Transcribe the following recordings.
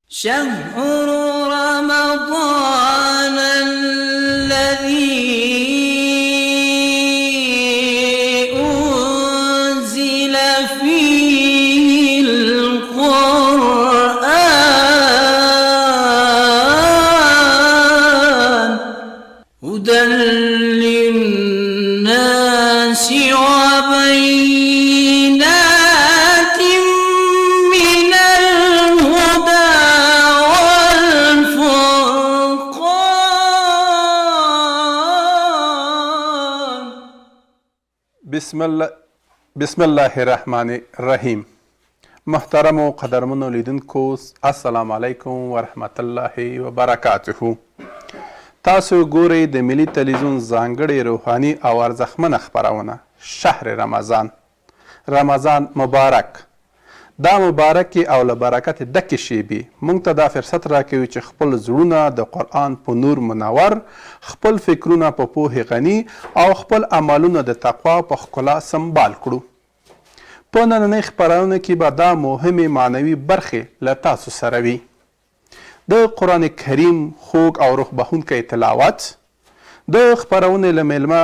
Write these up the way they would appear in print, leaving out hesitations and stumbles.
شهر رمضان الذي أنزل فيه القرآن هدى للناس وبينات من الهدى والفرقان. بسم الله الرحمن الرحیم. محترم و قدرمنو لیدونکو السلام علیکم ورحمت الله وبرکاته. تاسو ګورئ د ملي تلویزیون ځانګړې روحاني او ارزښتمنه خپرونه شهر رمضان مبارک. دا مبارکې او له برکت ډکې شیبې موږ ته دا فرصت راکوي چې خپل زړونه د قرآن په نور منور، خپل فکرونه په پوهې غني او خپل عملونه د تقوا په ښکلا سمبال کړو. په نننۍ خپرونه کې به دا مهمې معنوي برخې له تاسو سره وي. د قرآن کریم خوږ او روح بخښونکی تلاوت، د خپرونې له میلمه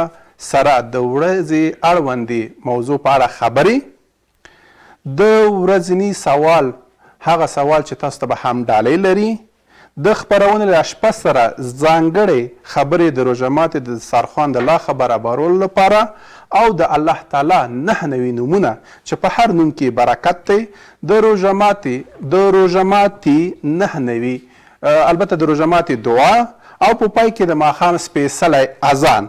سره د ورځې اړوندې موضوع په اړه خبرې، د ورځني سوال هغه سوال چې تاسو ته به هم ډالۍ لري، د خپرونې له اشپز سره ځانګړې خبرې د روژه ماتې د دسترخوان د لا ښه برابرولو لپاره او د الله تعالی 9 نوي نومونه چې په هر نوم کې برکت دی، د روژه ماتې 9 نوي البته د روژه ماتې دعا او په پای کې د ماښام سپېڅلی اذان.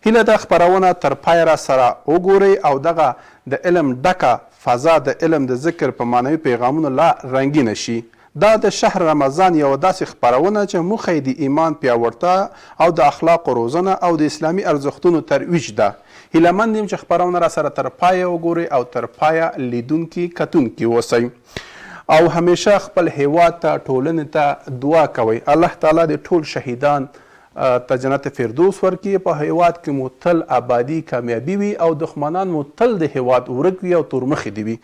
هیله ده خپرونه تر پای را سره وګورئ او دغه د علم ډکه فضا د علم د ذکر په معنوي پیغامونو لا رنګینه شي. دا د شهر رمضان یوه داسې خپرونه چې موخه یې د ایمان پیاوړتیا او د اخلاقو روزنه او د اسلامي ارزښتونو ترویج ده. هیلهمند یم چې خپرونه را سره تر پایه وګورئ او تر پایه لیدونکي کتونکي اوسئ او همیشه خپل هیواد ته ټولنې ته دعا کوئ. الله تعالی د ټول شهیدان ته جنت فردوس ورکړي، په هیواد کې مو تل آبادي کامیابي وي او دښمنان مو تل د هیواد ورک وي او تورمخې دي وي.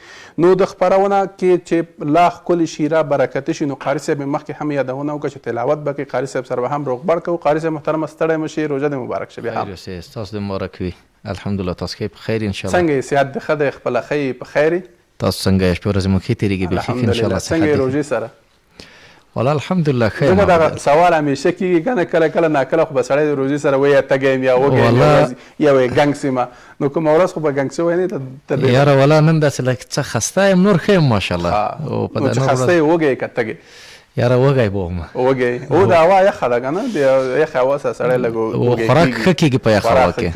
نو د خپرونه کې چې لا ښکلې شیره برکتي شي، نو قاري صاحب مې مخکې هم یادونه وکړه چې تلاوت به کوي. قاري صاحب سره به هم روغبړ کوو. قاري صاحب محترمه ستړی مه شئ، روژه دې مبارک شه. بیا هم تاسو دې مبارک وي. الحمدلله تاسو ښه په خیر انشاءالله. څنګه یې صحت دې ښه دی؟ خپله ښه یې په خیر یې؟ تاسو څنګه یې؟ شپې ورځې مو ښې تېرېږي بېخي انشاءالله. څنګه یې روژې سره؟ والله الحمدلله ښه یم. دغه سوال همیشه کېږي کنه، کله ناکله خو به سړی د روژې سره وایي تږی یم یا وږی یم یا وایي ګنګ سیمه. نو کومه ورځ خو به ګنګ سوی نه یې؟ یاره والله نن داسې لږ څه خسته یم، نور ښه یم ماشاءالله. چې خسته یې وږی یې که تږی؟ یاره وږی به وم. وږی او د هوا یخه ده که نه؟ د یخې هوا سره سړی لږ خوراک ښه کېږي په یخه هوا کې.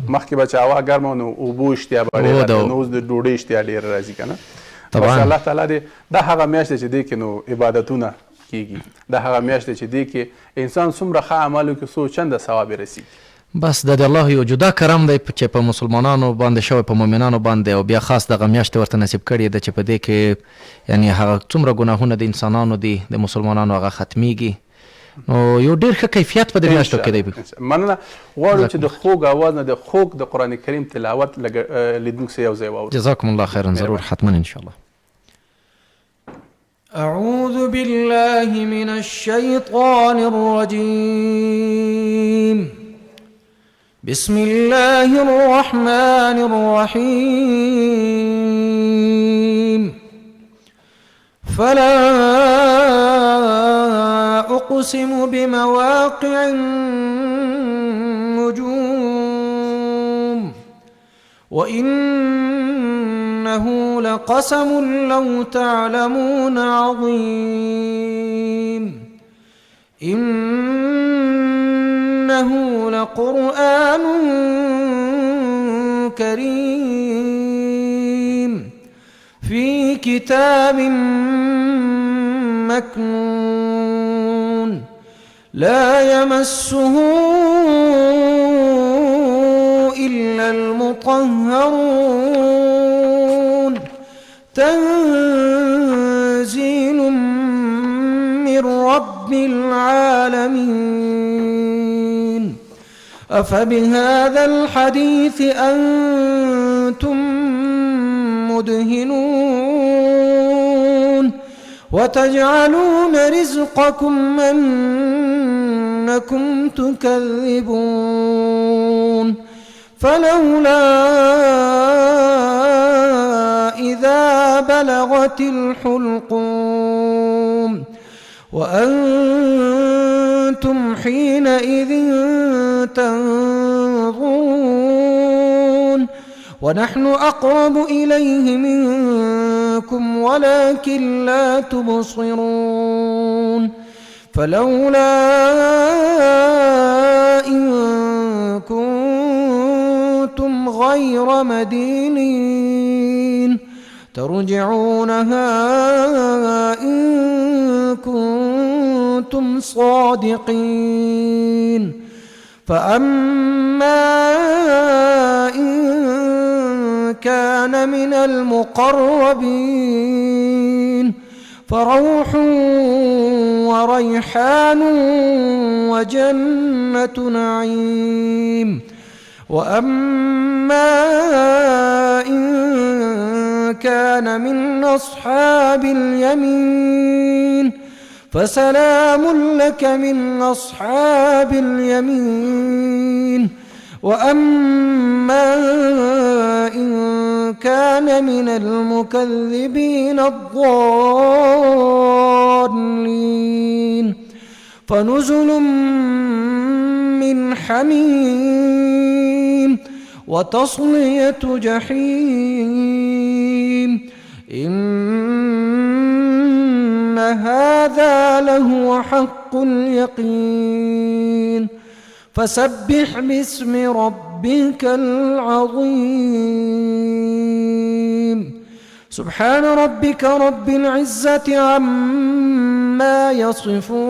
مخکې به چې هوا ګرمه نو اوبو اشتیا به ډېره ده، نو اوس د ډوډۍ اشتیا ډېره راځي که نه؟ بس الله تعالی دې دا هغه میاشت دی چې دې کې نو عبادتونه کېږي، دا هغه میاشت دی چې دې کې انسان څومره ښه عمل وکړي څو چنده ثواب یې رسېږي. بس د الله یو جدا کرم دی چې په مسلمانانو باندې شوی، په مؤمنانو باندې، او بیا خاص دغه میاشت ورته نصیب کړې ده چې په دې کې یعنې هغه څومره ګناهونه د انسانانو دي د مسلمانانو هغه ختمیږي. نو یو ډېر ښه کیفیت په دې میاشتو کې دی. مننه. غواړو چې د خوږ اواز نه د خوږ د قرآن کریم تلاوت لیدونکو سره یو ځای واورو. جزاکم الله خیرا. ضرور حتما انشاءالله. أعوذ بالله من الشيطان الرجيم. بسم الله الرحمن الرحيم. فلا أقسم بمواقع النجوم وإنه لقسم لو تعلمون عظيم. إنه لقرآن كريم في كتاب مكنون لا يمسه إلا المطهرون تنزيل من رب العالمين. أفبهذا الحديث أنتم مدهنون وتجعلون رزقكم أنكم تكذبون فلولا إذا بلغت الحلقوم وأنتم حينئذ تنظرون ونحن أقرب إليه منكم ولكن لا تبصرون فلولا إن كنتم غير مدينين ترجعونها إن كنتم صادقين فأما إن كان من المقربين فروح وريحان وجنة نعيم وأما إن كان من أصحاب اليمين فسلام لك من أصحاب اليمين وأما إن كان من المكذبين الضالين فنزل من حميم وتصلية جحيم إن هذا لهو حق اليقين فسبح باسم ربك العظيم سبحان ربك رب العزة عما يصفون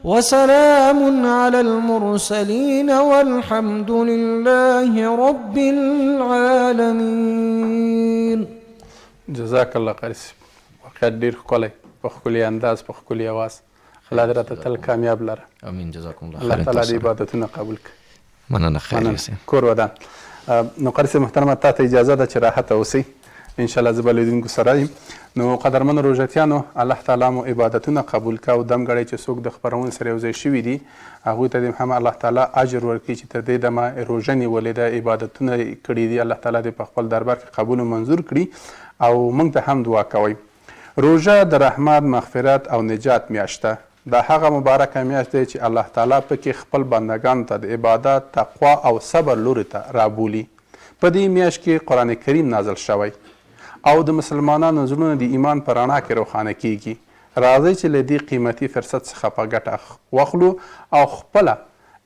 وسلام على المرسلين والحمد لله رب العالمين. جزاک الله قاري صاحب، واقعا ډېر ښکلی په ښکلي انداز په ښکلي اواز. الله دې راته تل کامیاب لره. امین. جزاکم الله خیر. الله تعالی دې عبادتونه قبول کړي. مننه. خیر اوسئ. کور ودان. نو قاري صاحب محترمه، تا ته اجازه ده چې راحته اوسئ. انشاءالله زه به لیدونکو سره یم. نو قدرمنو روژتیانو، الله تعالی مو عبادتونه قبول کړه او دم ګړی چې څوک د خپرونې سره یوځای شوي دي هغوی ته دې هم الله تعالی اجر ورکړي چې تر دې دمه روژه نیولې ده، عبادتونه یې کړي دي. الله تعالی دې په خپل دربار کې قبول و منظور کړي او موږ ته هم دعا کوئ. روژه د رحمت، مغفرت او نجات میاشت ده. دا هغه مبارکه میاشت دی چې الله تعالی پکې خپل بندګانو ته د عبادت، تقوا او صبر لوري ته رابولي. په دې میاشت کې قرآن کریم نازل شوی او د مسلمانانو زړونه د ایمان په رڼا کې روښانه کیږي. راځئ چې له دې قیمتي فرصت څخه په ګټه واخلو او خپله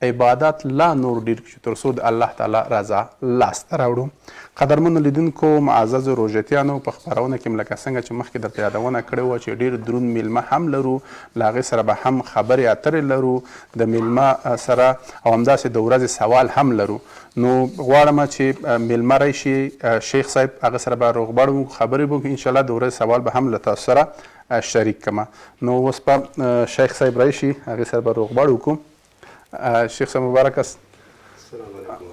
عبادت لا نور ډیر کړو تر څو د الله تعالی رضا لاسته راوړو. قدرمنو لیدونکو، معززو روژتیانو، په خپرونه کې لکه څنګه چې مخکې درته یادونه کړې وه چې ډېر دروند میلمه هم لرو، له هغې سره به هم خبرې اترې لرو د میلمه سره او همداسې د ورځې سوال هم لرو. نو غواړم چې میلمه راشي، شیخ صاحب، هغه سره به روغبړ وکړو، خبرې به وکړو، انشاءالله د ورځې سوال به هم له تاسو سره شریک کړم. نو اوس به شیخ صاحب راشي، هغې سره به روغبړ وکړو. شیخ صاحب مبارک است.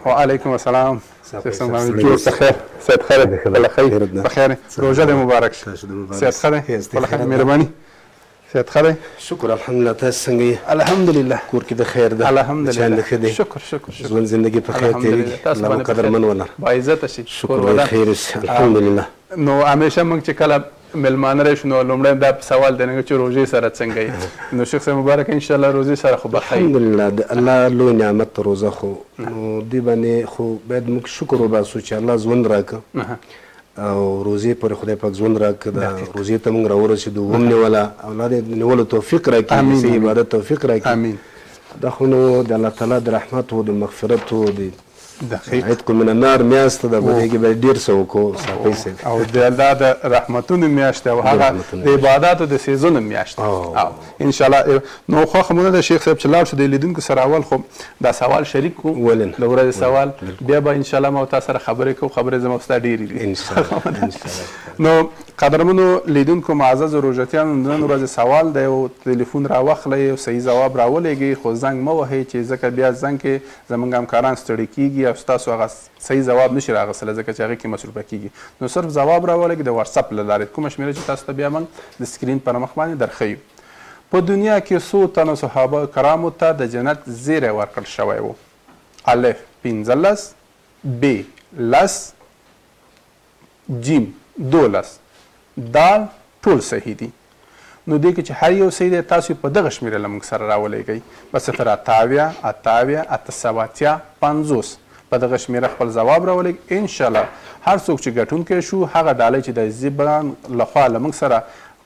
وعلیکم السلام. شیخ صاحب جور بخیر، صحت ښه دی؟ الله خیر بخیر. روژه دې مبارک شه. صحت ښه دی؟ الله خیر، مهرباني. صحت ښه دی؟ شکر الحمدلله. تاسو څنګه یې؟ الحمدلله. کور کې د خیر ده؟ الحمدلله. چاند ښه دی؟ شکر شکر شکر. ژوند زندگی په خیر تېرېږي. الله مو قدرمن ولره. باعزته شي. شکر وایي خیر اوسي. الحمدلله. نو همیشه موږ چې کله ملمانه راشو نو لومړی دا سوال دی چې روژې سره څنګه یې؟ نو شیخ صاحب مبارک، انشاءالله روژې سره خو به ښه الحمدلله. د الله لوی نعمت روژه خو نو دې باندې خو باید موږ شکر وباسو چې الله ژوند راکړه او روژې پورې خدای پاک ژوند راکړه. د روژې ته موږ راورسېدو، ونیوله، اولاد یې نیولو توفیق راکړي، صحیح عبادت توفیق راکړي. امین. دا خو نو د الله تعالی د رحمت او د مغفرت او د دقیق عتق من النار میاشت ده. په دې کې باید ډېر څه وکړو صافی صاحب. او د الله د رحمتونو میاشت او هغه د عباداتو د سیزونو میاشت. انشاءالله. نو خوښه مو نه ده شیخ صاحب چې لاړ شو د لیدونکو سره اول خو دا سوال شریک کړو د ورځې سوال، بیا به انشاءالله ما تاسو سره خبرې کوو. خبرې زما ستا ډېرې دي انشاءالله. نو قدرمنو لیدونکو معزز روژتیانو نن ورځې سوال دی او تلیفون راواخلئ او صحیح ځواب راولېږئ خو زنګ مه وهئ چې ځکه بیا زنګ کې زموږ همکاران ستړي کېږي او ستاسو هغه صحیح ځواب نشي راغوستلی ځکه چې هغې کې مصروفه کېږي نو صرف ځواب راولېږئ د واتساپ له لارې کومه شمېره چې تاسو ته بیا موږ د سکرین پر مخ باندې درښیو په دنیا کې څو تنو صحابه کرامو ته د جنت زیری ورکړل شوی و الف 15 ب 10 جیم 12 دال ټول صحیح دي نو دې کې چې هر یو صحیح دی تاسو په دغه شمېره له موږ سره راولېږئ په 0 50 په دغه شمېره خپل ځواب راولېږئ انشاءالله هر څوک چې ګټونکی شو هغه ډالۍ چې د زیبان لخوا له موږ سره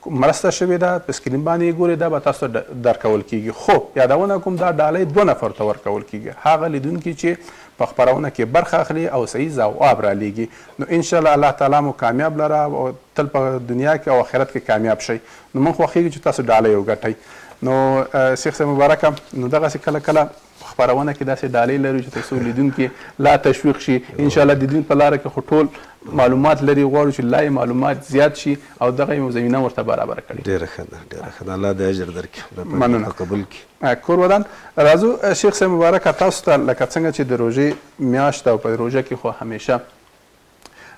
مرسته شوې ده په سکرین باندې ګورئ دا به تاسو ته درکول کیږي خو یادونه کوم دا ډالۍ 2 نفر ته ورکول کیږي هغه لیدونکي چې په خپرونه کې برخه اخلي او صحیح ځواب رالیږي نو انشاءالله الله تعالی مو کامیاب لره او تل په دنیا کې او آخرت کې کامیاب شئ نو موږ خوښېږي چې تاسو ډالۍ وګټئ نو شیخ صاحب مبارکه نو دغسې کله کله خپرونه کې داسې ډالۍ لرو چې ترڅو لیدونکي لا تشویق شي انشاءالله د دین په لاره کې خو ټول معلومات لري غواړو چې لا معلومات زیات شي او دغه یې زمینه ورته برابره کړي ډېره ښه ده ډېره ښه ده الله د اجر درکړي مننه قبول کړي کور ودان راځو شیخ صاحب مبارکه تاسو ته لکه څنګه چې د روژې میاشت او په روژه کې خو همیشه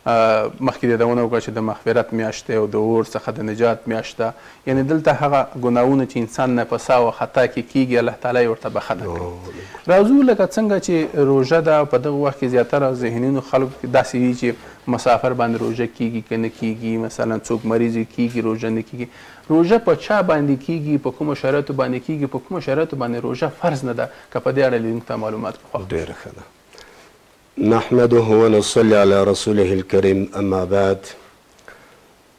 مخکې د یادونه وکړه چې د مغفرت میاشت دی او د اور څخه د نجات میاشت ده یعنې دلته هغه ګناهونه چې انسان ناپسه او خطا کې کیږي الله تعالی یې ورته بخښنه کوي راځو لکه څنګه چې روژه ده په دغه وخت کې زیاتره ذهنونو خلکو کې داسې وي چې مسافر باندې روژه کیږي که نه کیږي مثلا څوک مریض کیږي روژه نه کیږي روژه په چا باندې کیږي په کومو شرایطو باندې کیږي په کومو شرایطو باندې روژه فرض نه ده که په دې اړه لیدونکو ته معلومات خوښ ډېره ښه ده نحمده ونصلي على رسوله الكريم أما بعد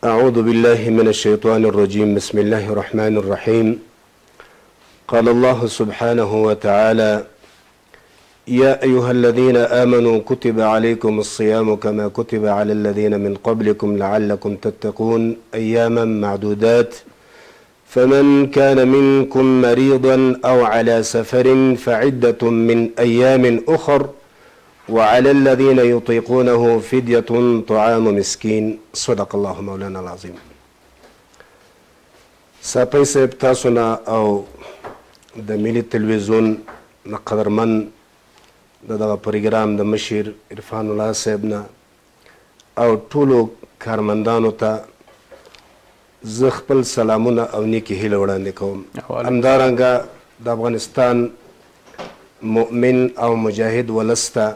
أعوذ بالله من الشيطان الرجيم بسم الله الرحمن الرحيم قال الله سبحانه وتعالى يا أيها الذين آمنوا كتب عليكم الصيام كما كتب على الذين من قبلكم لعلكم تتقون أياما معدودات فمن كان منكم مريضا أو على سفر فعدة من أيام أخر وعلى الذين يطيقونه فدية طعام مسكين صدق الله مولانا العظيم ساپی صاحب تاسو نه او د ملي تلویزیون نه قدرمن د دغه پروګرام د مشر عرفان الله صاحب نه او ټولو کارمندانو ته زه خپل سلامونه او نیکې هیله وړاندې کوم همدارنګه د افغانستان مؤمن او مجاهد ولس ته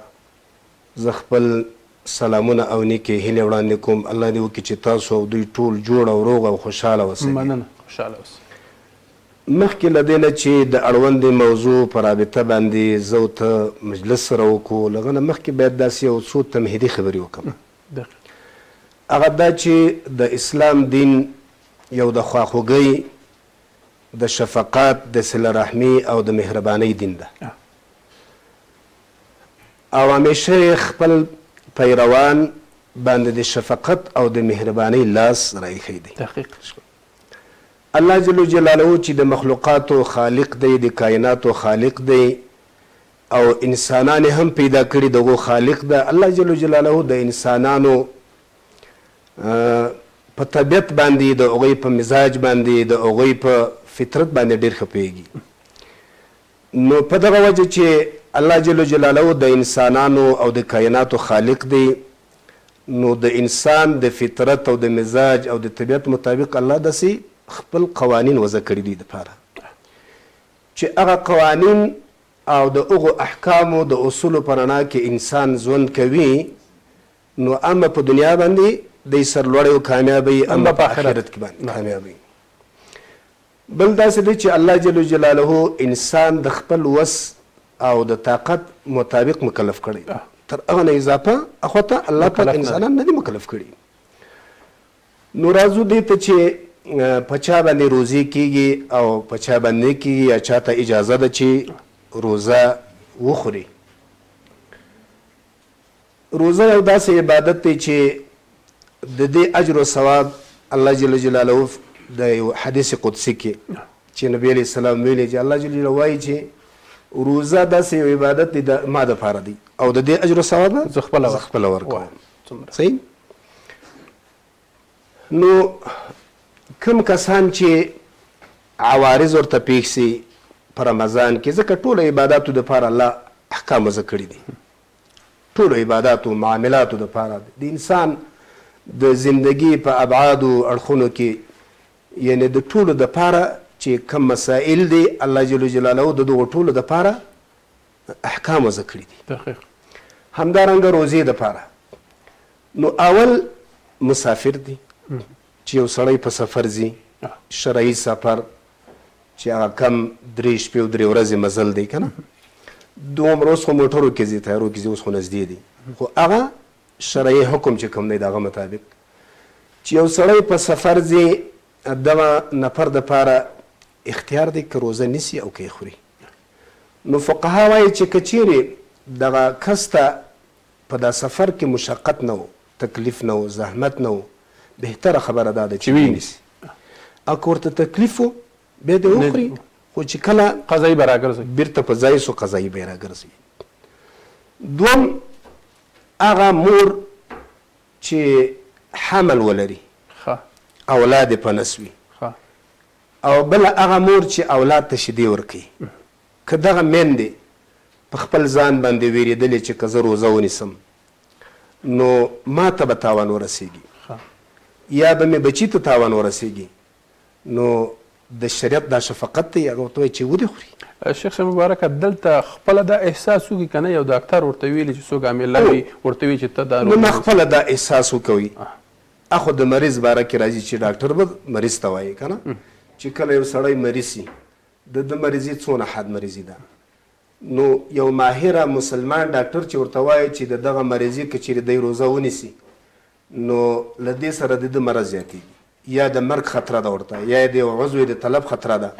زه خپل سلامونه او نیکې هیلې وړاندې کوم الله دې وکړي چې تاسو او دوی ټول جوړ او روغ او خوشحاله اوسئ مننه خوشحاله اوسئ مخکې له دې نه چې د اړوندې موضوع په رابطه باندې زه او ته مجلس سره وکړو له هغه نه مخکې باید داسې یو څو تمهیدي خبرې وکړم هغه دا چې د اسلام دین یو د خواخوږۍ د شفقت د صله رحمي او د مهربانۍ دین ده او همیشه خپل پیروان باندې د شفقت او د مهربانۍ لاس راایښی دی الله جل جلاله چې د مخلوقاتو خالق دی د کائناتو خالق دی او انسانان هم پیدا کړي دغه خالق ده الله جل جلاله د انسانانو په طبیعت باندې د هغوی په مزاج باندې د هغوی په فطرت باندې ډېر ښه پوهېږي نو په دغه وجه چې الله جل جلاله د انسانانو او د کائناتو خالق دی نو د انسان د فطرت او د مزاج او د طبیعت مطابق الله داسې خپل قوانین وضع کړي دي دپاره چې هغه قوانین او د هغو احکامو د اصولو په رڼا کې انسان ژوند کوي نو اما په دنیا باندې دی سرلوړی او کامیابی اما په آخرت کې باندې کامیابی بل داسې دی چې الله جل جلاله انسان د خپل وس او د طاقت مطابق مکلف کړی تر هغه نه اضافه اخوته الله پاک انسانان نه دي مکلف کړي نو راځو دې ته چې په چا باندې روزي کیږي او په چا باندې کیږي یا چاته اجازه ده چې روزه وخوري روزه یو داسې عبادت دی چې د دې اجر او ثواب الله جل جلاله د یو حدیث قدسی کې چې نبی علیه السلام ویلي چې الله جل جلاله وایي چې روزه داسې یو عبادت دی د ما دپاره دی او د دې اجر او ثواب زه خپله ورکوم صحیح نو کم کسان چې عوارض ورته پیښ سي په رمضان کې، ځکه ټولو عباداتو دپاره الله احکام وضع کړي دي، ټولو عباداتو معاملاتو دپاره د انسان د زندگی په ابعادو اړخونو کې، یعنی د ټولو دپاره چې کم مسائل دي الله جل جلاله د دغو ټولو دپاره احکام وضع کړي دي. همدارنګه روزې دپاره نو اول مسافر دي چې یو سړی په سفر ځي، شرعي سفر چې هغه کم 3 شپې او 3 ورځې مزل دی که نه، دومره اوس خو موټرو کې ځي، تیارو کې ځي، اوس خو نږدې دي، خو هغه شرعي حکم چې کوم دی د هغه مطابق چې یو سړی په سفر ځي، دغه نفر دپاره اختیار دی که روزه نیسي او که یې خوري. نو فقها وایي چې که چیرې دغه کس ته په دا سفر کې مشقت نه و، تکلیف نه و، زحمت نه و، بهتره خبره دا ده چې ونیسي. او که ورته تکلیف و بیا دې وخوري، خو چې کله قضایي به راګرځوي، بیرته په ځای سو قضایي به یې راګرځوي. دوم هغه مور چې حمل ولري، اولاد یې په نس وي، او بله هغه مور چې اولاد ته شیدې ورکوي، که دغه میندې په خپل ځان باندې ویرېدلې چې که زه روزه ونیسم نو ما ته به تاوان ورسیږي یا به مې بچي ته تاوان ورسیږي، نو د شریعت دا شفقت دی، هغه ورته وایي چې ودې خوري. شیخ صاحب مبارکه دلته خپله دا احساس وکړي که نه، یو ډاکټر ورته ویلي چې څوک عامله وي ورته وایي چې ته دا نو خپله دا احساس وکوي. اخو د مریض باره کې راځي چې ډاکټر به مریض ته وایي که نه، چې کله یو سړی مریض سي، د مریضي څونه حد مریضي ده، نو یو ماهره مسلمان ډاکټر چې ورته وایي چې د دغه مریضي که چیرې دی روزه ونیسي نو له دې سره د ده مرض زیاتېږي یا د مرګ خطره ده ورته، یا د یو عضو د طلب خطره ده،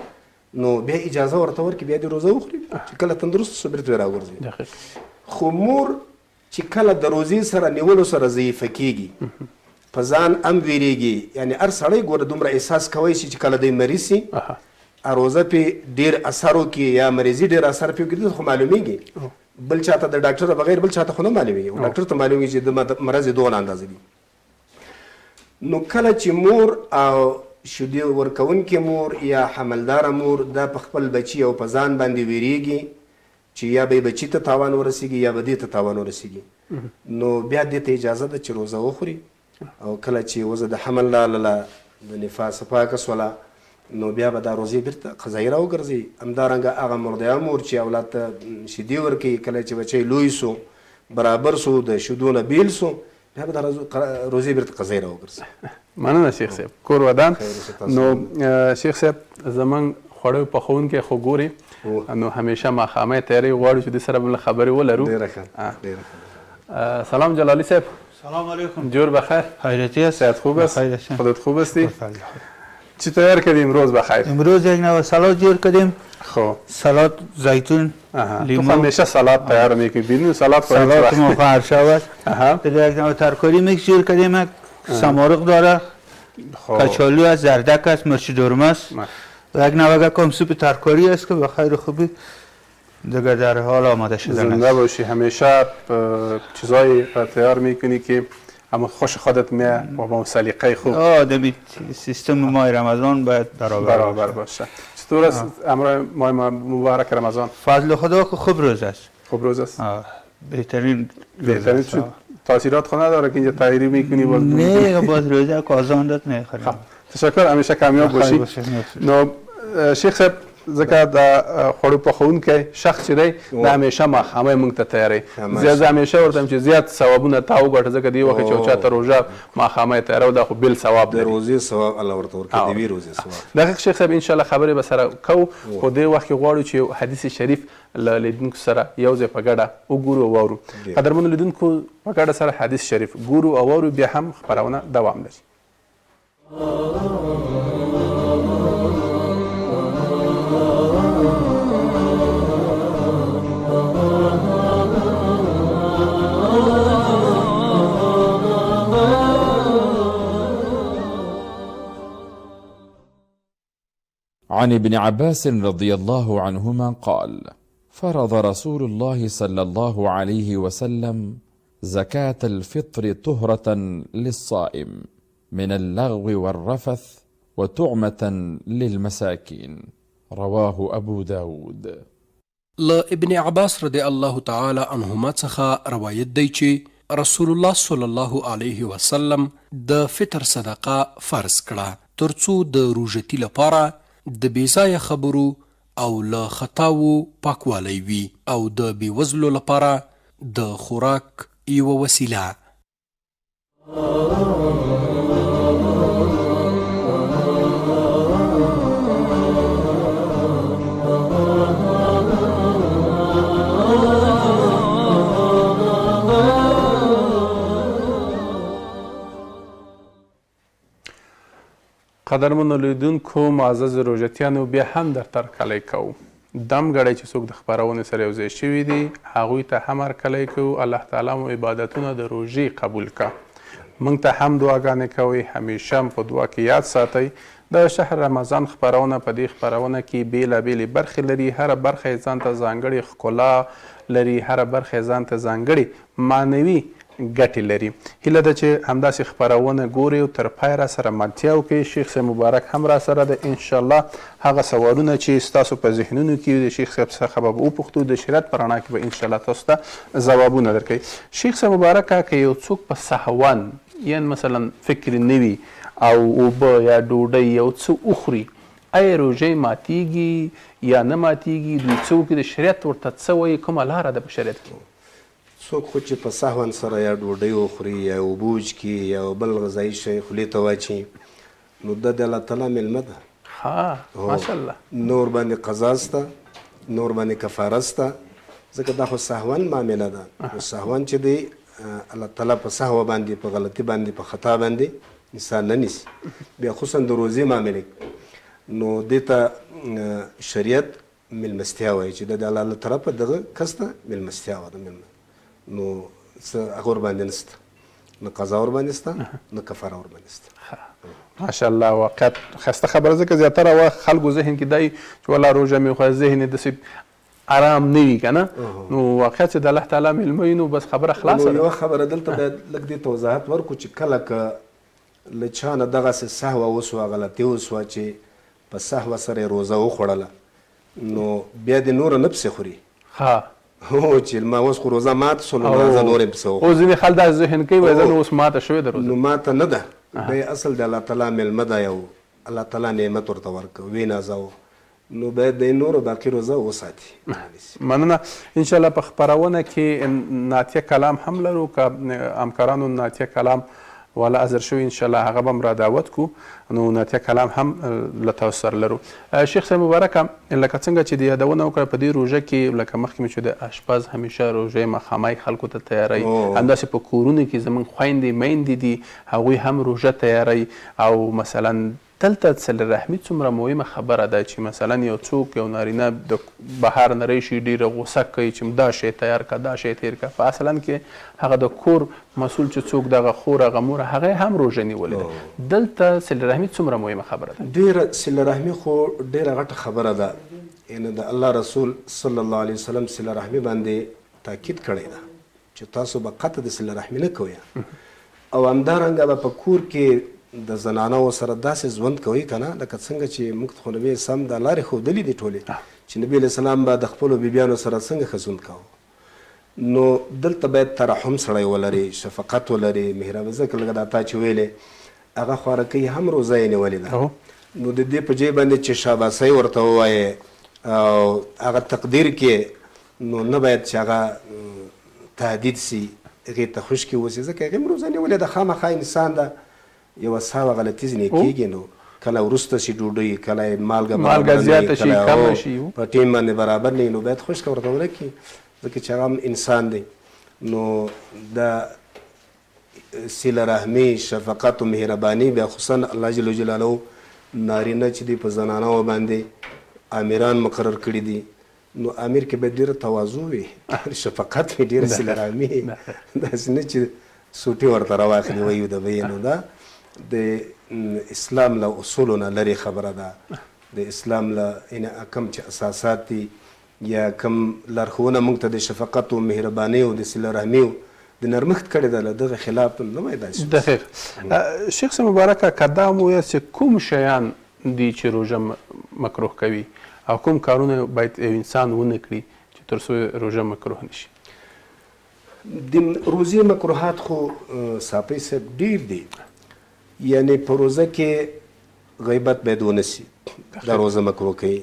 نو بیا اجازه ورته ورکړي، بیا د روزه وخوري چې کله تندرست شو بیرته راوګرځي. خو مور چې کله د روزې سره نیولو سره ضعیفه کېږي، په ځان هم ویریږي، یعنی هر سړی ګوره دومره احساس کوی شي چې کله دی مریض سي روزه پې ډېر اثر وکړي یا مریضي ډېر اثر پې وکړي، خو معلومیږي، بل چاته د ډاکټر بغیر بل چاته خو نه معلومیږي، ډاکټر ته معلومیږي چې د مرض یې دغونه اندازه دي. نو کله چې مور او شیدې ورکوونکې مور یا حملداره مور دا په خپل بچي او په ځان باندې ویریږي چې یا به یې بچي ته تاوان ورسیږي یا به دې ته تاوان ورسیږي، نو بیا دې ته اجازه ده چې روزه وخوري. او کله چې وزه د حمل لاله د نفاس پاکه سوله نو بیا به دا روزې بیرته قضایي راوګرځي. همدارنګه هغه مرضعه مور چې اولاد ته شیدې ورکوي، کله چې بچی لوی سو برابر سو د شیدو نه بیل سو، بیا به دا روزې بیرته قضایي راوګرځي. مننه شیخ صاحب، کور ودان. نو شیخ صاحب زمونږ خوړو پخوونکی خو ګوري، نو همیشه ماښامۍ تیاری غواړو چې د سره بله خبرې ولرو. سلام جلالی صاحب. سلام علیکم. جور بخیر. خیریتی است. صحت خوب است؟ خودت خوب هستی؟ چی تیار کردیم امروز بخیر؟ امروز یک نوع سالاد جور کردیم. خب سالاد زیتون، لیمو. تو همیشه سالاد تیار میکنی، بدون سالاد سالاد مفعول شود. در یک نوع ترکاری میکس جور کردیم، یک سمارق داره، کچالو است، زردک است، مرچ دورمه است. و یک نوع کم سوپ ترکاری است که بخیر خوبی دیگر در حال آماده شدن است. زنده باشی، همیشه چیزایی تیار میکنی که اما خوش خودت میه و با سلیقه خوب. آدمی سیستم ماه رمضان باید برابر باشه. چطور است امروز ماه مبارک رمضان؟ فضل خدا که خوب روز است. خوب روز است. بهترین تاثیرات خود نداره که اینجا تغییری میکنی باز؟ نه باز روزه کازان داد نه خیلی. تشکر، همیشه کامیاب باشی. نو شیخ صاحب ځکه د خوړو پخوونکی شخص چې دی دا همیشه ماښامۍ موږ ته تیاری، زه همیشه ورته وایم چې زیات ثوابونه تا وګټه، ځکه دې وخت چې یو چا ته روژه ماښامۍ تیارو دا خو بېل ثواب لري، د روزې ثواب الله ورته ورکوي، د یوې روزې ثواب. دقیق شیخ صاحب انشاءالله خبرې به سره کوو، خو دې وخت کې غواړو چې یو حدیث شریف له لیدونکو سره یو ځای په ګډه وګورو او واورو. قدرمنو لیدونکو په ګډه سره حدیث شریف ګورو او واورو، بیا هم خپرونه دوام لري. عن ابن عباس رضي الله عنهما قال: فرض رسول الله صلى الله عليه وسلم زكاة الفطر طهرة للصائم من اللغو والرفث وتعمة للمساكين. رواه أبو داود. له ابن عباس رضی الله تعالی عنهما څخه روایت دی چې رسول الله صلی الله علیه وسلم د فطر صدقه فرض کړه ترڅو د روژتي لپاره د بېځایه خبرو او له خطاوو پاکوالی وي او د بېوزلو لپاره د خوراک یوه وسیله. قدرمنو لیدونکو معزز روژتیانو بیا هم درته هرکلی کوو. دم ګړی چې څوک د خپرونې سره یو ځای شوي دي هغوی ته هم هرکلی کوو. الله تعالی مو عبادتونه د روژې قبول کړه. موږ ته هم دعاګانې کوئ. همیشه په دعا کې یاد ساتئ د شهر رمضان خپرونه په دې خپرونه کې بېلابېلې برخې لري. هره برخه یې ځان ته ځانګړې ښکلا لري، هره برخه یې ځان ته ځانګړې معنوي ګټې لري. هیله ده چې همداسې خپرونه ګورئ او تر پای را سره ملتیا وکړئ. شیخ صاحب مبارک هم را سره ده. انشاءالله هغه سوالونه چې ستاسو په ذهنونو کې د شیخ صاحب څخه به وپوښتو د شریعت په رڼا کې به انشاءالله تاسو ته ځوابونه درکوي. شیخ صاحب مبارکه که یو څوک په سهون یعنې مثلا فکر نه وي او اوبه یا ډوډۍ یو څه وخوري آیا روژې ماتیږي یا نه ماتیږي؟ دوی څه وکړي؟ د شریعت ورته څه وایي؟ کومه لاره ده په شریعت کې؟ څوک خو چې په سهون سره یا ډوډۍ وخوري یا اوبه وچکي یا بل غذایي شی خولې ته واچي نو د الله تعالی میلمه ده. ها ماشاءالله. نور باندې قضا سته، نور باندې کفاره سته، ځکه دا خو سهون معامله ده. نو سهون چې دی الله تعالی په سهو باندې په غلطي باندې په خطا باندې انسان نه نیسي. بیا خصوصا د روزې معاملې نو دې ته شریعت میلمستیا وایي چې د الله له طرفه دغه کس ته میلمستیا وه. د میلمه نو څه هغه ورباندې نسته، نه قضا ورباندې سته، نه کفاره ورباندې سته. ماشاءالله. واقعیت ښایسته خبره، ځکه زیاتره وخت خلکو ذهن کې دی چې والله روژه مې وخوړه ذهن یې داسې ارام نه وي که نه. نو واقعیت چې د الله تعالی میلمه وي نو بس خبره خلاصه ده. یوه خبره دلته باید لږ دې ته وضاحت ورکړو چې کله که له چا نه دغسې سهوه وسوه، غلطي وسوه چې په سهوه سره یې روژه وخوړله نو بیا دې نوره نه پسې خوري. ها هو چې ما اوس خو روزه ماته شوه نو زه نور یې پسې وخورم. اوس ځینې خلک داسې ذهن کوي وایي زه نو اوس ماته شوې ده روزه. نو ماته نه ده، دی اصل د الله تعالی میلمه ده، یو الله تعالی نعمت ورته ورکړ، ویې نازوه نو باید دی نورو باقي روزه وساتي. مننه. انشاءالله په خپرونه کې نعتیه کلام هم لرو که همکارانو نعتیه کلام والا حاضر شوي انشاءالله هغه به هم را دعوت کو نو نعتیه کلام هم له تاسو سره لرو. شیخ صاحب مبارکه لکه څنګه چې د یادونه وکړه په دې روژه کې لکه مخکې مې چې د اشپز همیشه روژې ماښامۍ خلکو ته تیاری، همداسې په کورونو کې زموږ خویندې میندې دي هغوی هم روژه تیاری او مثلا دلته صله رحمي څومره مهمه خبره ده چې مثلا یو څوک یو نارینه د بهر نه راشي ډېره غوسه کوي چې دا شی تیار که دا شی تیر که، په اصلا کې هغه د کور مسؤل چې څوک دغه خور هغه مور هغه هم روژه نیولې ده. دلته صله رحمي څومره مهمه خبره ده؟ ډېره صله رحمي خو ډېره غټه خبره ده. یعنې د الله رسول صلی الله علیه وسلم صله رحمي باندې تاکید کړی ده چې تاسو به قطع د صله رحمي نه کوئ او همدارنګه به په کور کې د زنانو سره داسې ژوند کوي که نه لکه څنګه چې موږ خو نبي اسلام دا لارې ښودلې دي ټولې چې نبي علیه السلام به د خپلو بیبیانو سره څنګه ښه ژوند کوه. نو دلته باید ترحم سړی ولري، شفقت ولري، مهرباني. ځکه لکه دا تا چې ویلې هغه خوارکۍ هم روزه یې نیولې ده نو د دې په ځای باندې چې شاباسۍ ورته ووایې او هغه تقدیر کې نو نه باید چې هغه تهدید سي هغې ته خوشکې اوسي ځکه هغې هم روزه نیولې ده. خامخا انسان ده یو ساوه غلطي ځینې کېږي نو کله وروسته شي ډوډۍ، کله یې مالګه زیاته شي کمه شي په ټیم باندې برابر نه وي نو باید خوشکه ورته ونه کړي ځکه چې هغه هم انسان دی. نو د صله رحمي، شفقت و مهرباني بیا خصوصا الله جل جلاله نارینه چې دی په زنانو باندې امیران مقرر کړي دي نو امیر کې باید ډېره تواضع وي، شفقت وي، ډېره صله رحمي، داسې نه چې سوټي ورته راواخلي وایي د بهیې. نو دا د اسلام له اصولو نه لرې خبره ده. د اسلام له کوم چې اساسات دي یا کوم لارښوونه موږ ته د شفقت و مهربانۍ او د صله رحمي د نرمښت کړې ده له دغه خلاف نه وای داسې. دقیق. شیخ صاحب مبارکه که دا مو وویل چې کوم شیان دي چې روژه مکروه کوي او کوم کارونه باید یو انسان ونه کړي چې تر څو روژه مکروه نشي؟ د روزې مکروهات خو صافی صاحب ډیر دي. یعنی په روزه کې غیبت باید ونه سي، دا روزه مکروه کوي.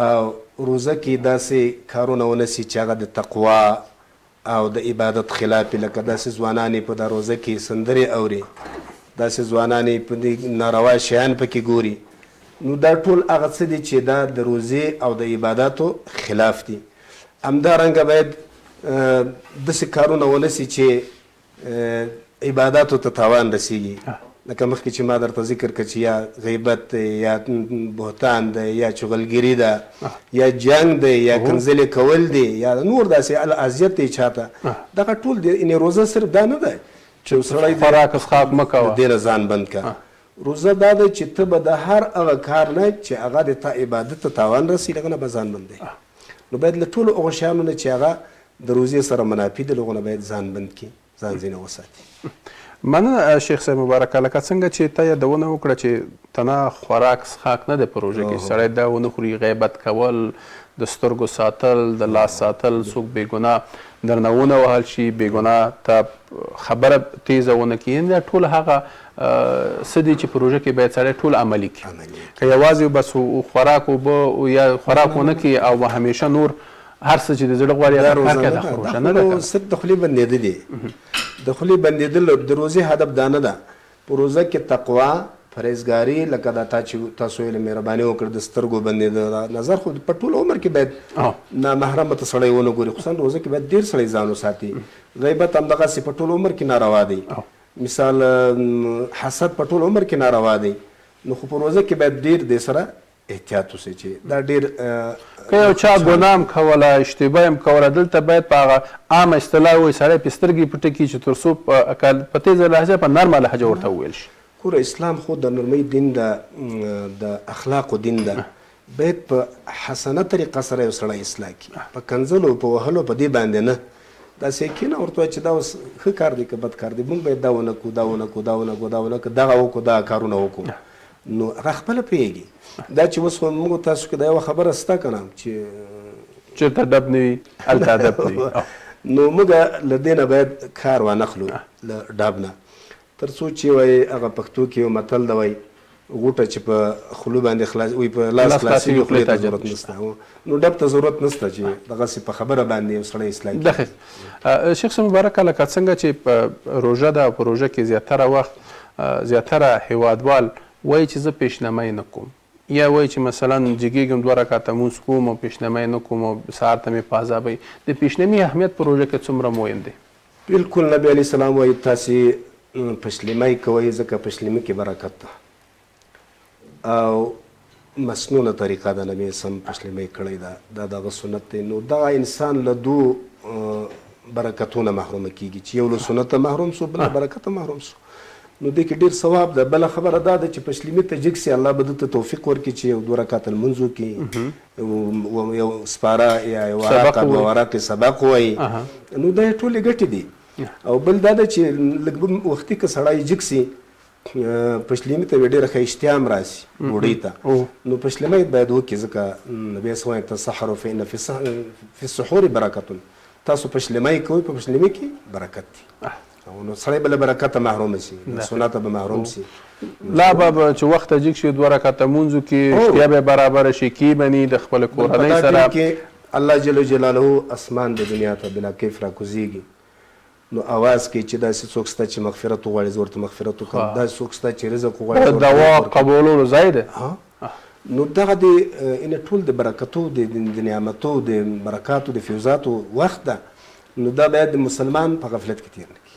او روزه کې داسې کارونه ونه سي چې هغه د تقوا او د عبادت خلاف، لکه داسې ځوانانې په دا روزه کې سندرې اوري، داسې ځوانانې په دې ناروا شیان پکې ګوري. نو دا ټول هغه څه دي چې دا د روزې او د عباداتو خلاف دي. همدارنګه باید داسې کارونه ونه سي چې عباداتو ته تاوان رسیږي، لکه مخکې چې ما درته ذکر کړ چې یا غیبت دی یا بهتان دی یا چغلګیري ده یا جنګ دی یا کنځلې کول دی یا نور داسې اذیت دی چاته. دغه ټول دی. یعنې روزه صرف دا نه ده چې سړی خوراک څښاک مه کوه، دې نه ځان بند کړه. روزه دا ده چې ته به د هر هغه کار نه چې هغه د تا عبادت ته تاوان رسي هغه نه به ځان بند دی. نو باید له ټولو هغو شیانو نه چې هغه د روزې سره منافي دي له هغو نه باید ځان بند کړي، ځان ځینې وساتي. مننه شیخ صاحب مبارکه. لکه څنګه چې ته یادونه وکړه چې تنه خوراک څښاک نه دی په روژه کې، سړی دا ونه خوري، غیبت کول، د سترګو ساتل، د لاس ساتل، څوک بېګناه درنه ونه وهل شي، بېګناه ته خبره تیزه ونه کړي، دا ټول هغه څه دي چې په روژه کې باید سړی ټول عملي کړي. که یوازې بس خوراک اوبه یا خوراک ونه کړي او همیشه نور هر څه چې د زړه غواړي هغه کار کوي، دا روژه نه ده. صرف د خولې بندېدل دي. د خولې بندېدل د روزې هدف دا نه ده. په روزه کې تقوا، پرهیزګاري، لکه دا تاسو ویل مهرباني وکړه، د سترګو بندېدل، نظر خو په ټول عمر کې باید نامحرمه ته سړی ونه ګوري، خصوصا روزه کې باید ډېر سړی ځان وساتي. غیبت همدغسې په ټول عمر کې ناروا دی. مثال حسد په ټول عمر کې ناروا دی. نو خو په روزه کې باید ډېر دې سره احتیاط وسي چې دا ډېر که یو چا ګناه هم کوله، اشتباه هم کوله، دلته باید په هغه عامه اصطلاح ووایي سړی پرې سترګې پټې کړي چې تر څو په تیزه لهجه په نرمه لهجه ورته وویل شي. ګوره اسلام خو د نرمۍ دین ده، د اخلاقو دین ده. باید په حسنه طریقه سره یو سړی اصلاح کړي، په کنځلو په وهلو په دې باندې نه. داسې کینه ورته وایي چې دا اوس ښه کار دی که بد کار دی، موږ باید دا ونه کړو، دا ونه کړو، دا ونه کړو، دا ونه کړو، دغه وکړو، دغه کارونه وکړو. نو هغه خپله پوهېږي. دا چې اوس موږ تاسو کې دا یوه خبره شته که نه چې چېرته ادب نه وي هلته ادب نه وي. نو موږ له دې نه باید کار وانخلو، له ډاب نه، تر څو چې وایي هغه پښتو کې یو متل ده، وایي غوټه چې په خولو باندې خلاص وي په لاس خلاصېږي خولې ته ضرورت نشته. نو ډب ته ضرورت نشته چې دغسې په خبره باندې یو سړی اصلاح کړي. دقیق. شیخ صاحب مبارکه، لکه څنګه چې په روژه ده، په روژه کې زیاتره وخت زیاتره هیوادوال وایي چې زه پیشنمۍ نه کوم، یا وایي چې مثلا جګېږم 2 رکعته لمونځ کوم او پیشنمۍ نه کوم او سهار ته مې په عذابوي. د پیشنمۍ اهمیت په روژه کې څومره مهم دی؟ بلکل نبی علیه السلام وایي تاسې پشلمۍ کوئ ځکه پشلمۍ کې برکت ده او مسنونه طریقه ده. نبی سم پشلمۍ کړی ده، دا دغه سنت دی. نو دغه انسان له 2 برکتونه محرومه کیږي، چې یو له سنته محروم سو، بل برکته محروم سو. نو دې کې ډېر ثواب ده. بله خبره دا ده چې پشلمۍ ته جګ سي، الله به ده ته توفیق ورکړي چې یو 2 رکعته لمونځ وکړي، یو سپاره یا یو ورقې سبق ووایي. نو دا ټولې ګټې دي. او بل دا ده چې لږ وختي که سړی جګ سي، پشلمۍ ته ډېره ښه اشتیام راسي ډوډۍ ته، نو پشلمۍ باید وکړي ځکه نبی صلی الله علیه وسلم تسحروا فإن فی السحور برکة. تاسو پشلمۍ کوئ، په پشلمۍ کې برکت دی. نو سړی به له برکته محروم شي، له سنته به محروم شي. لا به چې وخته جګ شي 2 رکعته لمونځ وکړي، اشتیا به برابره شي، کښېني د خپل کورنۍ سره. الله جل جلاله اسمان د دنیا ته بلا کیف راکوزیږي. نو اواز کې چې داسې څوک شته چې مغفرت وغواړي، زه ورته مغفرت وکړم. داسې څوک شته چې رزق وغواړي، دوا قبولولو ځای دی. نو دغه د ټول د برکتو، د نعمتو، د برکاتو، د فیوزاتو وخت ده. نو دا باید د مسلمان په غفلت کې تیر نه کړي.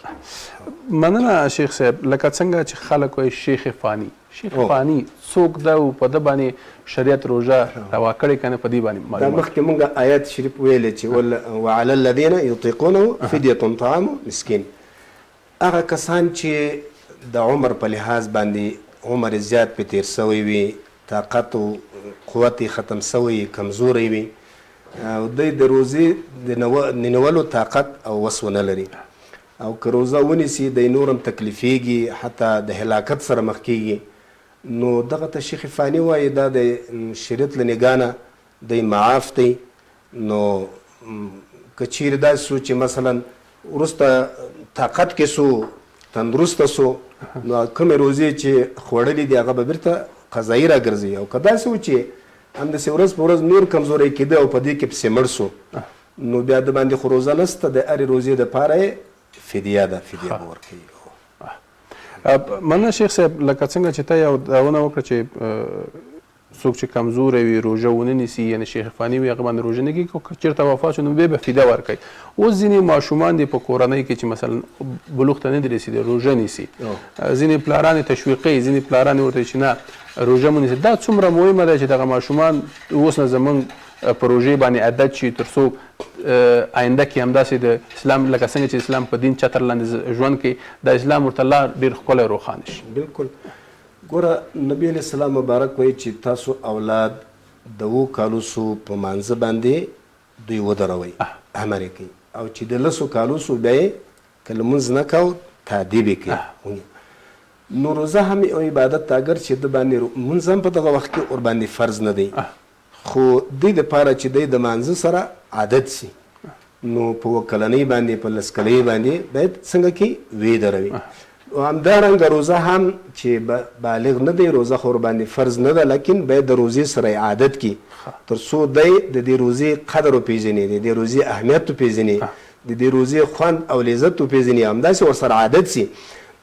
مننه شیخ صاحب. لکه څنګه چې خلک وایي شیخ فانی، شیخ فانی څوک ده او په ده باندې شریعت روژه روا کړې که نه، په دې باندې دا معلومات؟ مخکې مونږ آیات شریف ویلی چې وعلى الذین یطیقونه فدیة طعام مسکین. هغه کسان چې د عمر په لحاظ باندې عمر زیات پې تیر سوی وي، طاقت او قوت یې ختم سوی، کمزوری وي، او دوی د روزې د ننولو طاقت او وس ونه لري، او که روزه ونیسي دی نورم تکلیفیږي حتی د هلاکت سره مخ کیږي نو دغه ته شیخ فانی وایي دا د شریعت له نګاه نه دی معاف دی. نو که چیرې داسې سو چې مثلا وروسته طاقت کې سو تندرسته سو نو کومې روزې چې خوړلې دي هغه به بیرته قضایي راګرځي. او که داسې و چې همداسې ورځ په ورځ نور کمزوری کېده او په دې کې پسې مړ سو نو بیا د باندې خو روزه نشته، د هرې روزې دپاره یې فدیه ده، فدیه به ورکوي. مننه شیخ صاحب، لکه څنګه چې ته یو داونه وکړه چې څوک چې کمزوری وي روژه ونه نیسي، یعنې شیخ فانی وي هغه باندې روژه نه کېږي، که چېرته وفات شو نو بیا به فدیه ورکوي. اوس ځینې ماشومان دي په کورنۍ کې چې مثلا بلوغ ته نه دي رسېدلي روژه نیسي، ځینې پلاران یې تشویقوي، ځینې پلاران یې ورته وایي چې نه روژه مو نیسي. دا څومره مهمه ده چې دغه ماشومان اوس نه زموږ په روژې باندې عادت شي تر څو آینده کې همداسې د اسلام لکه څنګه چې اسلام په دین چتر لاندې ژوند کوي د اسلام ورته لار ډېر ښکلی روښانه شي. بالکل. ګوره نبی علیه السلام مبارک وایي چې تاسو اولاد د 7 کالو سو په مانځه باندې دوی ودروئ، امر یې کوي، او چې د 10 کالو سو بیا یې که لمونځ نه کو تادیب یې کوي. نو روزه هم یو عبادت ته اگر چې د باندې لمونځ هم په دغه وخت کې ورباندې فرض نه دی، خو دوی دپاره چې دی د مانځه سره عادت سي نو په 7 کلنۍ باندې په 10 کلنۍ باندې باید څنګه کې ودروي. او همدارنګه روزه هم چې بالغ نه دی روزه خو ورباندې فرض نه ده، لیکن باید د روزې سره عادت کړي تر څو دی د دې روزې قدر وپېژني، د دې روزې اهمیت وپېژني، د دې روزې خوند او لذت وپېژني، همداسې ورسره عادت سي.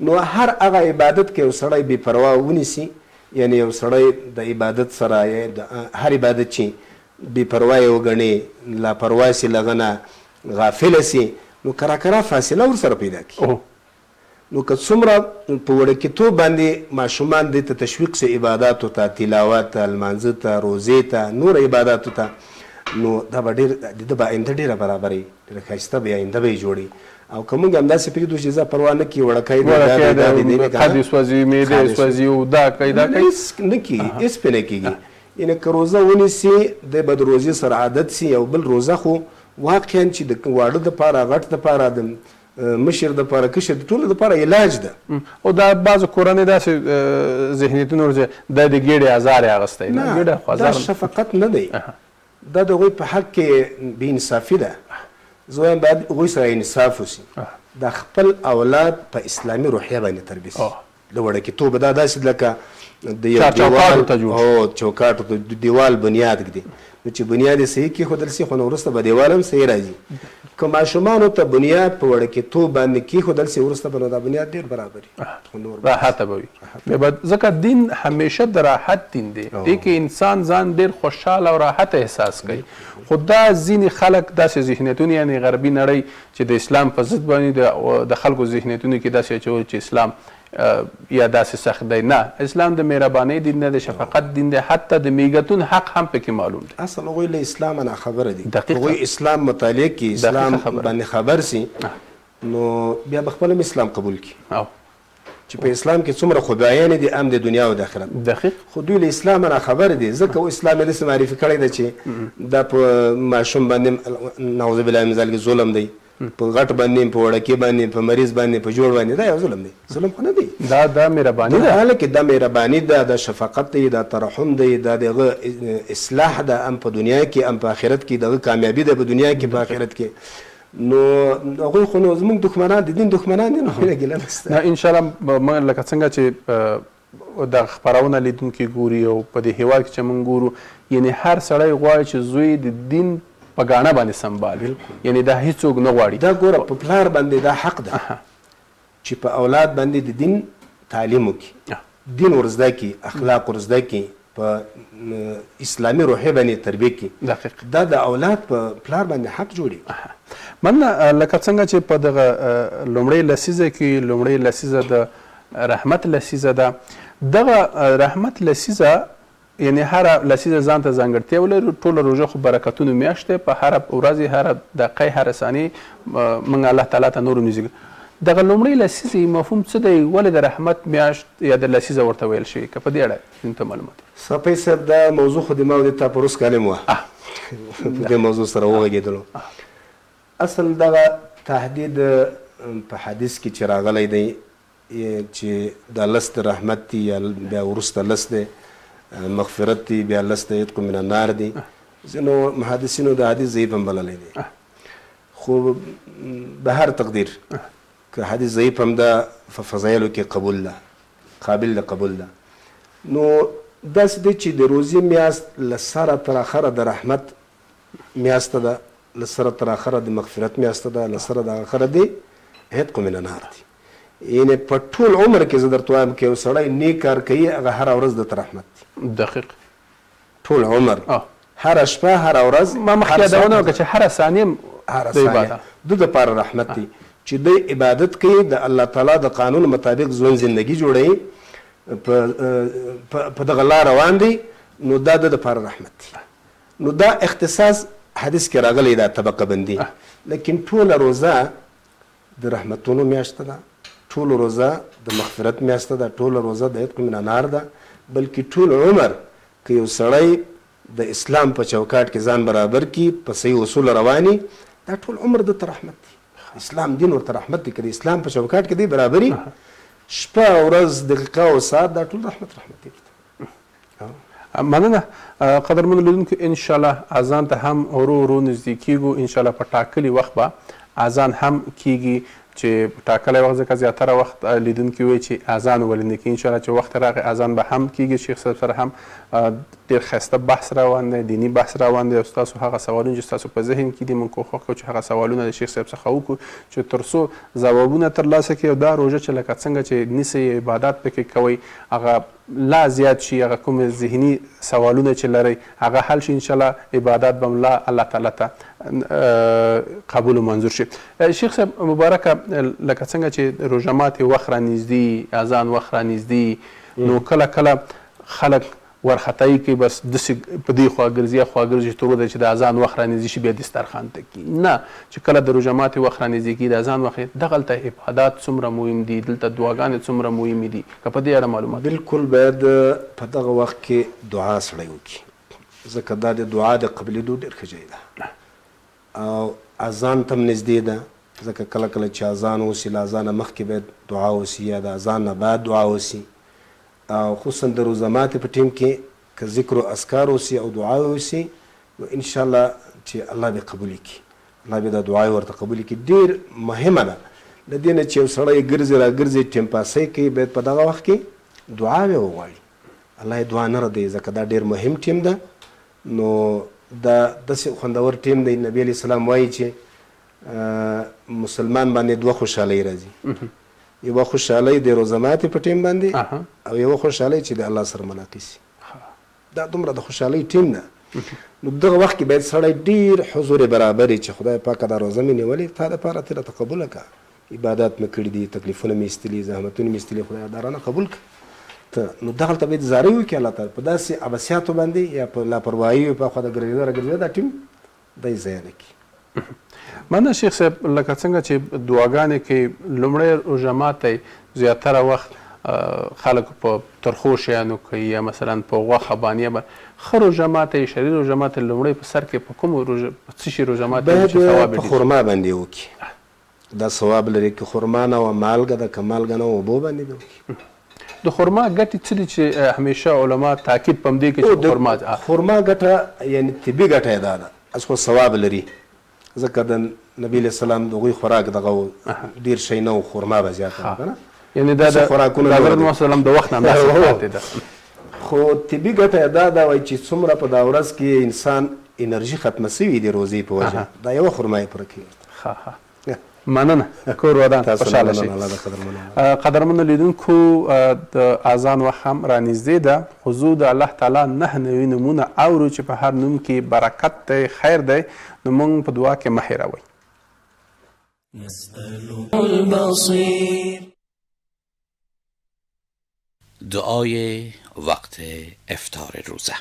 نو هر هغه عبادت کې یو سړی بې پروا ونیسي، یعنی یو سړی د عبادت سره هر عبادت چې بې پروا یې وګڼي، لاپروا سي، له هغه نه غافله سي، نو کرا فاصله ورسره پیدا کړي. نو که څومره په وړکېتوب باندې ماشومان دې ته تشویق سي عباداتو ته، تلاوت ته، لمانځه ته، روزې ته، نور عباداتو ته، نو دا به ډېر د ده به آینده ډېره برابري، ډېره ښایسته به آینده به یې جوړي. او که موږ همداسې پرېږدو چې زه پروا نه کړي وړکی قد یې سوځي، معده یې سوځي او دا کوي دا کوي، نه کېږي، هېڅ پرې نه کېږي. یعنې که روزه ونیسي دی به د روزې سره عادت سي. او بل روزه خو واقعا چې د واړه دپاره، غټ دپاره، د مشر دپاره، کشر د ټولو دپاره علاج ده. او دا بعضو کورنۍ داسې ذهنیتونه ورځي دا د ګېډې ازار یې اخیستی. نه دا شفقت نه دی، دا د هغوی په حق کې بې انصافي ده. زه وایم باید هغوی سره انصاف وسي، د خپل اولاد په اسلامي روحیه باندې تربیه سي. د وړکېتوبه دا داسې لکه د یو چوکاټو ته دیوال بنیاد ږدي، نو چې بنیاد یې صحیح کېښودل سي خو نو وروسته به دیوال هم صحیح راځي. که ماشومانو ته بنیاد په وړکېتوب باندې کېښودل سي وروسته به نو دا بنیاد ډېر برابر وي، راحته به وي. ځکه دین همیشه د راحت دین دی، دې کې انسان ځان ډېر خوشحاله او راحت احساس کوي. خو دا ځینې خلک داسې ذهنیتونه، یعنې غربي نړۍ چې د اسلام په ضد باندې د خلکو ذهنیتونو کې داسې اچول چې اسلام یا داسې سخت دی. نه، اسلام د مهربانۍ دین نه، د شفقت دین دی، حتی د میږتون حق هم پکې معلوم دی. اصل هغوی له اسلام نه خبره دي، هغوی اسلام مطالعه کړي، اسلام باندې خبر سي، نو بیا به خپل هم اسلام قبول کړي چې په اسلام کې څومره خوبیانې دي، هم د دنیا او د آخرت. دقیق. خو دوی له اسلام نه خبر دي، ځکه اسلام یې داسې معرفي کړی ده چې دا په ماشوم باندې نعوذ بالله من ذلک ظلم دی، په غټ باندې، په وړکې باندې، په مریض باندې، په جوړ باندې، دا یو ظلم دی. ظلم خو نه دی، دا مهرباني ده. حالکه دا مهرباني ده، دا شفقت دی، دا ترحم دی، دا دغه اصلاح ده، هم په دنیا کې هم په آخرت کې، دغه کامیابي ده په دنیا کې په آخرت کې. نو هغوی خو نو زموږ دښمنان دي، دین دښمنان دي، نو هیله ګیله نشته. انشاءالله لکه څنګه چې د خپرونه لیدونکي ګوري او په دې هېواد کې چې موږ ګورو، یعنې هر سړی غواړي چې زوی د دین په ګاڼه باندې سنبالي، یعنې دا هیڅوک نه غواړي. دا ګوره په پلار باندې دا حق ده چې په اولاد باندې د دین تعلیم وکړي، دین ورزده کړي، اخلاق ورزده کړي، په اسلامي روحیه باندې تربیه کړي. دا د اولاد په پلار باندې حق جوړي. مننه. لکه څنګه چې په دغه لومړۍ لسیزه کې لومړۍ لسیزه د رحمت لسیزه ده، دغه رحمت لسیزه یعنی هر لسیزه ځان ته ځانګړتیا ولري. ټوله روژه خو برکتونو میاشت دی، په هره ورځ، هره دقیقه، هره ثانیې موږ الله تعالی ته نور نږدې. دغه لومړۍ لسیزې مفهوم څه دی؟ ولې د رحمت میاشت یا د لسیزه ورته ویل شوي؟ که په دې اړه ته معلومات. صفی صاحب دا موضوع خو د ما او د تا په روس کالم وه د موضوع سره وغږېدلو. اصل دغه تهدید په حدیث کې چې راغلی دی چې دا لس د رحمت دی یا بیا وروسته لس دی مغفرت دی بیا لس د عتق من النار دی. ځینو محدثینو د حدیث ضعیف هم بللی دی، خو به هر تقدیر که حدیث ضعیف هم ده په فضایلو کې قبول ده، قابل د قبول ده. نو داسې دی چې د روزې میاشت له سره تر اخره د رحمت میاشت ده، له سره تر اخره د مغفرت میاشت ده، له سره د اخره د عتق من النار دی. یعنې په ټول عمر کې زه درته وایم که یو سړی نیک کار کوي هغه هره ورځ درته رحمت دی. دقیق. ټول عمر هره شپه هره ورځ ما مخکې یادونه وکړه چې هره ثانیه هره ثانیه د دپاره رحمت دی چې دی عبادت کوي، د الله تعالی د قانون مطابق ژوند زندگی جوړوي، په دغه لار روان دی، نو دا د دپاره رحمت دی. نو دا اختصاص حدیث کې راغلی دا طبقه بندي. لیکن ټوله روزه د رحمتونو میاشت ده، ټوله روزه د مغفرت میاشت ده، ټوله روزه د عتق من النار ده. بلکې ټول عمر که یو سړی د اسلام په چوکاټ کې ځان برابر کی، په صحیح اصول رواني، دا ټول عمر د رحمت دی. اسلام دین ورته رحمت دی. که د اسلام په چوکاټ کې دی برابري، شپه ورځ دقیقه او ساعت، دا ټول رحمت دی. مننه قدرمنو لیدونکو، انشاءالله اذان ته هم ورو ورو نږدې کیږو. انشاءالله په ټاکلي وخت به اذان هم کیږي، چې ټاکلی وخت ځکه زیاتره وخت لیدونکي وایي چې اذان ولې نه کیږي. انشاءالله چې وخت راغی اذان به هم کیږي. شیخ صاحب سره هم ډېر ښایسته بحث روان دی، دیني بحث روان دی، او ستاسو هغه سوالونه چې ستاسو په ذهن کې دي موږ کوښښ کوو چې هغه سوالونه د شیخ صاحب څخه وکړو چې تر څو ځوابونه ترلاسه کړي، او دا روژه چې لکه څنګه چې نیسئ عبادات پکې کوئ هغه لا زیات شي، هغه کوم ذهني سوالونه چې لرئ هغه حل شي. انشاءالله عبادات به هم لا الله تعالی ته قبول و منظور شي. شیخ صاحب مبارکه، لکه څنګه چې روژه ماتې وخت رانږدې، اذان وخت رانږدې، نو کله کله خلک ورخطایي کوي، بس داسې په دې خوا ګرځي خوا ګرځي تر ودې چې د اذان وخت رانږدې شي بیا دسترخوان ته کي. نه، چې کله د روژه ماتې وخت رانږدې کي، د اذان وخت، دغلته عبادات څومره مهم دي، دلته دعاګانې څومره مهمې دي، که په دې اړه معلومات؟ بالکل باید په دغه وخت کې دعا سړی وکړي، ځکه دا د دعا د قبلېدو ډېر ښه ځای ده. او اذان ته هم نږدې ده، ځکه کله کله چې اذان وسي له اذانه مخکې باید دعا وسي، یا د اذان نه بعد دعا وسي. او خصوصا د روژه ماتې په ټیم کې که ذکر و اذکار وسي او دعا وسي، نو انشاءالله چې الله به قبول کړي، الله به دا دعا ورته قبول کړي. ډېر مهمه ده له دې نه چې یو سړی ګرځي را ګرځي ټیم پاسۍ کوي، باید په دغه وخت کې دعا به وغواړي، الله یې دعا نه ردوي، ځکه دا ډېر مهم ټیم ده. نو دا داسې خوندور ټیم دی. نبي علیه السلام وایي چې مسلمان باندې دوه خوشحالۍ راځي، یوه خوشحالۍ د روژه ماتې په ټیم باندې، او یوه خوشحالۍ چې د الله سره ملاقات شي. دا دومره د خوشحالۍ ټیم ده. نو دغه وخت کې باید سړی ډېر حضور برابر چې خدای پاکه دا روژه مې نیولې، تا دپاره تېره ته قبوله کړه، عبادات مې کړي دي، تکلیفونه مې ایستلي، زحمتونه مې ایستلي، خدای دارانه قبول کړه. ته نو دغلته باید زارۍ وکړي الله تعالی په داسې عبثیاتو باندې یا په لاپرواهي په خوا د ګرځېده را ګرځېده، دا ټیم دی ضایع نه کړي. مننه شیخ صاحب، لکه څنګه چې دعاګانې کې لومړی روژه ماتی زیاتره وخت خلک په ترخو شیانو کوي، یا مثلا په غوښه باندې ښه روژه ماتی، شرعي روژه ماتی لومړی په سر کې په کومو څه شي روژه ماتی باید په خرما باندې وکړي، دا ثواب لري. که خرما نه وه مالګه ده، که مالګه نه وه اوبو باندې به وکړي. د خرما ګټې څه دي چې همیشه علما تاکید په همدې کوي چې خرما ګټه یعنی طبي ګټه یې دا ده، اس خو ثواب لري، ځکه د نبي علیه السلام د هغوی خوراک دغه ډېر شی نه و، خرما به زیاته ده که نه، یعنې دا د حضرت محمد وسلم د وخت نه همداسې پاتې ده. خو طبي ګټه یې دا ده وایي چې څومره په دا ورځ کې انسان انرژي ختمه سوي د روزې په وجه، دا یوه خرما یې پوره کوي. مننه، کور ودان، خوشحاله شئ. قدرمنو لیدونکو، د اذان وخت هم رانږدې ده، خو زه د الله تعالی 9 نوي نومونه اورو چې په هر نوم کې برکت دی، خیر دی، نو موږ په دعا کې مه هېروئ. دعای وقت افطار روزه.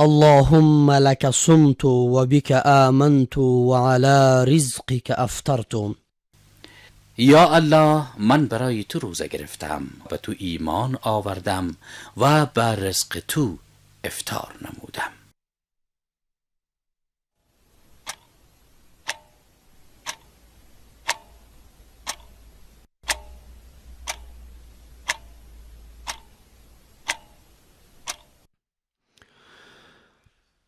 اللهم لك صمت وبك آمنت وعلى رزقك افطرت. یا الله، من برای تو روزه گرفتم و تو ایمان آوردم و بر رزق تو افطار نمودم.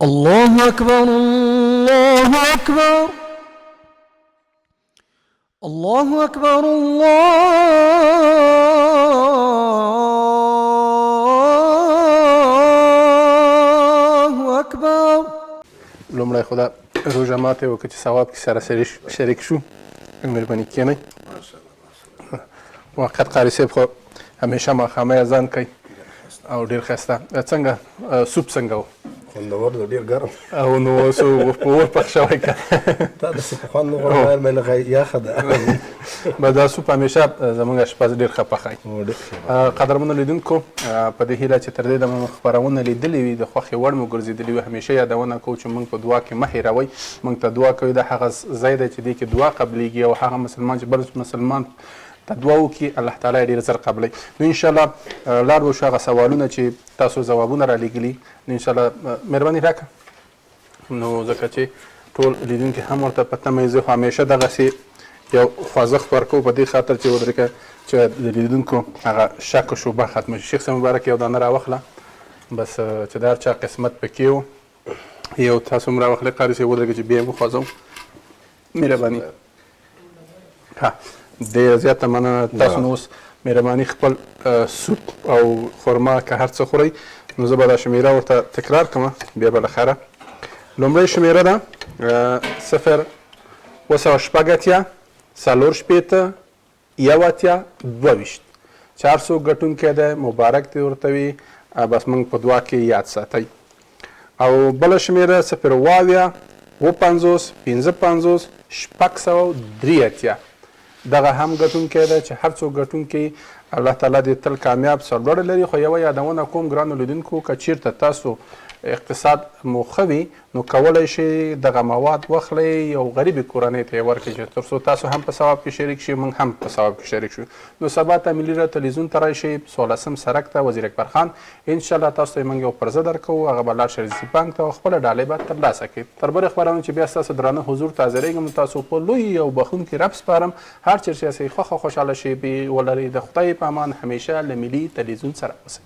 الله أكبر الله أكبر الله أكبر الله أكبر. لومړی خو دا روژه ماتې وکړه چې ثواب کې سره شریک شو. مهرباني کښېنئ. موقت قاري صاحب خو همیشه ماښامۍ اذان کوي او ډېر ښایسته. څنګه سوپ څنګه و؟ خوندور دی، ډېر ګرم او نو اوس په اور پخ شوی که تا داسې په خوند نه غواړم مې لږه یخه ده. به دا سوپ همیشه زموږ اشپز ډېر ښه پخوي. قدرمنو لیدونکو په دې هیله چې تر دې دمه مو خپرونه لیدلې وي د خوښې وړ مو ګرځېدلې وي، همیشه یادونه کوو چې موږ په دعا کې مه هېروئ. موږ ته دعا کوي دا هغه ځای دی چې دې کې دعا قبلیږي او هغه مسلمان چې بل مسلمان ته دعا وکړي الله تعالی یې ډېر زر قبلوي. نو انشاءالله لاړ به شو هغه سوالونه چې تاسو ځوابونه رالیږلي. نو انشاءالله مهرباني راکړه. نو ځکه چې ټول لیدونکي هم ورته په تمه زه خو همیشه دغسې یو خوځښت ورکوو په دې خاطر چې ودرېږه چې د لیدونکو هغه شک و شبه ختمه شي. شیخ صاحب مبارک یو دانه راوخله بس چې د هر چا قسمت پکې و. یو تاسو هم راوخلئ قاري صاحب ودرېږه چې بیا یې وخوځوم. مهرباني. ها ډېره زیاته مننه. تاسو نو اوس مهرباني خپل سوپ او خرما که هر څه خورئ نو زه به دا شمېره ورته تکرار کړم بیا به له خیره. لومړی شمېره ده 0 2 اتیا 4 شپېته 1 اتیا 22. چې هر څوک ګټونکی دی مبارک دې ورته وي. بس موږ په دعا کې یاد ساتئ. او بله شمېره 0 اویا 50 55 603 اتیا. دغه هم ګټونکی دی چې هر څوک ګټونکی الله تعالی دې تل کامیاب سرلوړی لري. خو یوه یادونه کوم ګرانو لیدونکو که چیرته تاسو اقتصاد مو ښه وي نو کولی شئ دغه مواد واخلئ یو غریبې کورنۍ ته یې ورکړئ چې تر څو تاسو هم په ثواب کې شریک شئ موږ هم په ثواب کې شریک شو. نو سبا ته ملي راډیو تلویزیون ته راشئ 16 سړک ته وزیر اکبر خان. انشاءالله تاسو ته یې موږ یو پرزه درکوو هغه به لاړ شئ رزقي بانک ته او خپله ډالۍ به ترلاسه کړئ. تر بلې خپرونې چې بیا ستاسو درانه حضور ته حاضرېږم تاسو په لوی او بخښونکي رب سپارم. هر چېرې چې یاستئ خوښ او خوشحاله شئ ولرئ. د خدای په امان همیشه له ملي تلویزیون سره اوسئ.